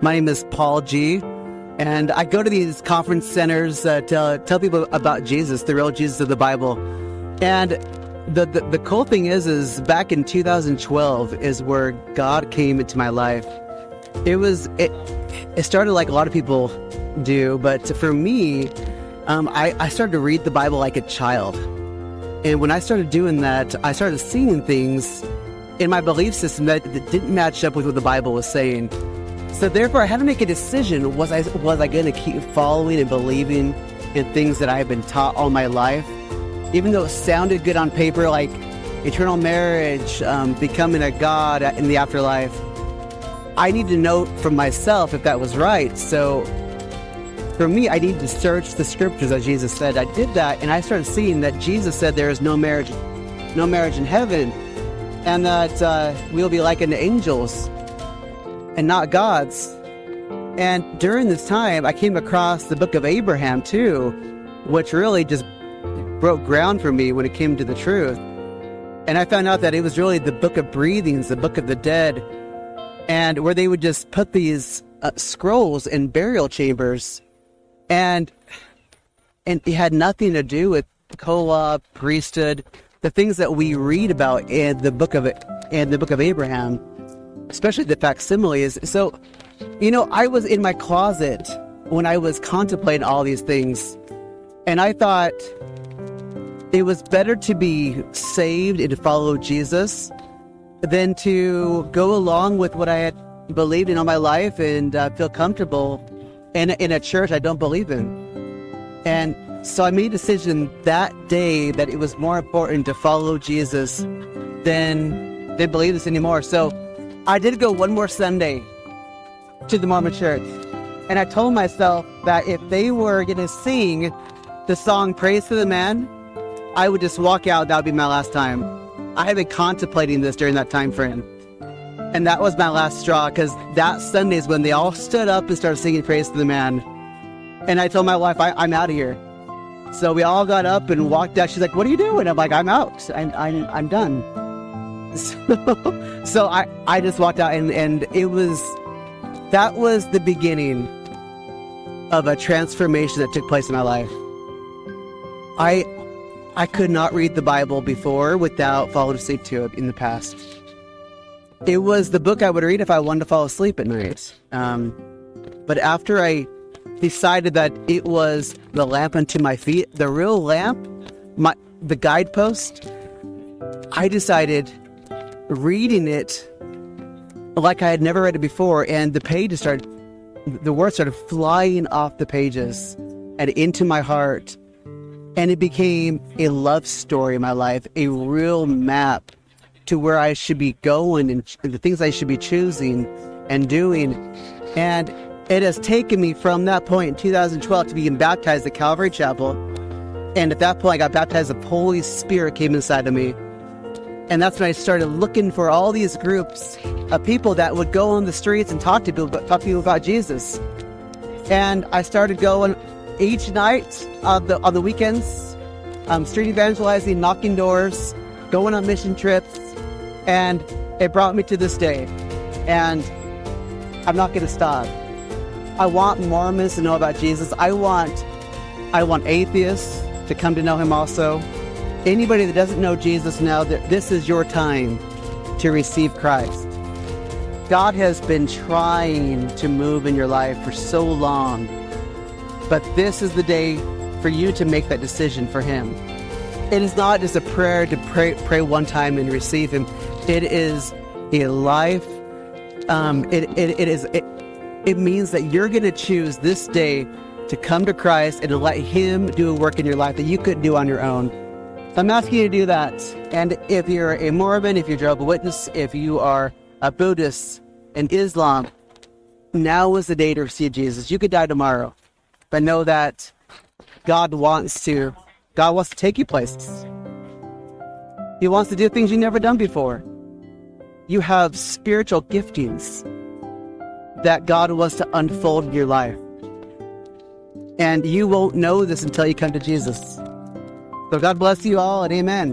My name is Paul G. And I go to these conference centers to tell people about Jesus, the real Jesus of the Bible. And the cool thing is back in 2012 is where God came into my life. It started like a lot of people do, but for me, I started to read the Bible like a child. And when I started doing that, I started seeing things in my belief system that didn't match up with what the Bible was saying. So therefore, I had to make a decision. Was I going to keep following and believing in things that I have been taught all my life? Even though it sounded good on paper, like eternal marriage, becoming a God in the afterlife, I need to know from myself if that was right. So for me, I needed to search the scriptures, as Jesus said. I did that, and I started seeing that Jesus said there is no marriage in heaven, and that we'll be like unto angels and not gods. And during this time, I came across the book of Abraham too, which really just broke ground for me when it came to the truth. And I found out that it was really the book of breathings, the book of the dead, and where they would just put these scrolls in burial chambers, and it had nothing to do with Kolah, priesthood, the things that we read about in the book of Abraham, especially the facsimiles. So, I was in my closet when I was contemplating all these things, and I thought it was better to be saved and to follow Jesus than to go along with what I had believed in all my life and feel comfortable in a church I don't believe in. And so I made a decision that day that it was more important to follow Jesus than believe this anymore. So I did go one more Sunday to the Mormon church, and I told myself that if they were going to sing the song Praise to the Man, I would just walk out. That would be my last time. I had been contemplating this during that time frame, and that was my last straw, because that Sunday is when they all stood up and started singing Praise to the Man. And I told my wife, I'm out of here. So we all got up and walked out. She's like, what are you doing? I'm like, I'm out. I'm done. So I just walked out, and that was the beginning of a transformation that took place in my life. I could not read the Bible before without falling asleep to it in the past. It was the book I would read if I wanted to fall asleep at night. But after I decided that it was the lamp unto my feet, the real lamp, the guidepost, I decided reading it like I had never read it before, and the words started flying off the pages and into my heart, and it became a love story in my life, a real map to where I should be going and the things I should be choosing and doing. And it has taken me from that point in 2012 to being baptized at Calvary Chapel, and at that point I got baptized, the Holy Spirit came inside of me. And that's when I started looking for all these groups of people that would go on the streets and talk to people about Jesus. And I started going each night on the weekends, street evangelizing, knocking doors, going on mission trips, and it brought me to this day. And I'm not going to stop. I want Mormons to know about Jesus. I want atheists to come to know him also. Anybody that doesn't know Jesus now, this is your time to receive Christ. God has been trying to move in your life for so long, but this is the day for you to make that decision for him. It is not just a prayer to pray one time and receive him. It is a life. It means that you're going to choose this day to come to Christ and to let him do a work in your life that you couldn't do on your own. So I'm asking you to do that. And if you're a Mormon, if you're Jehovah's Witness, if you are a Buddhist in Islam, now is the day to receive Jesus. You could die tomorrow, but know that God wants to take you places. He wants to do things you've never done before. You have spiritual giftings that God wants to unfold in your life. And you won't know this until you come to Jesus. So God bless you all, and amen.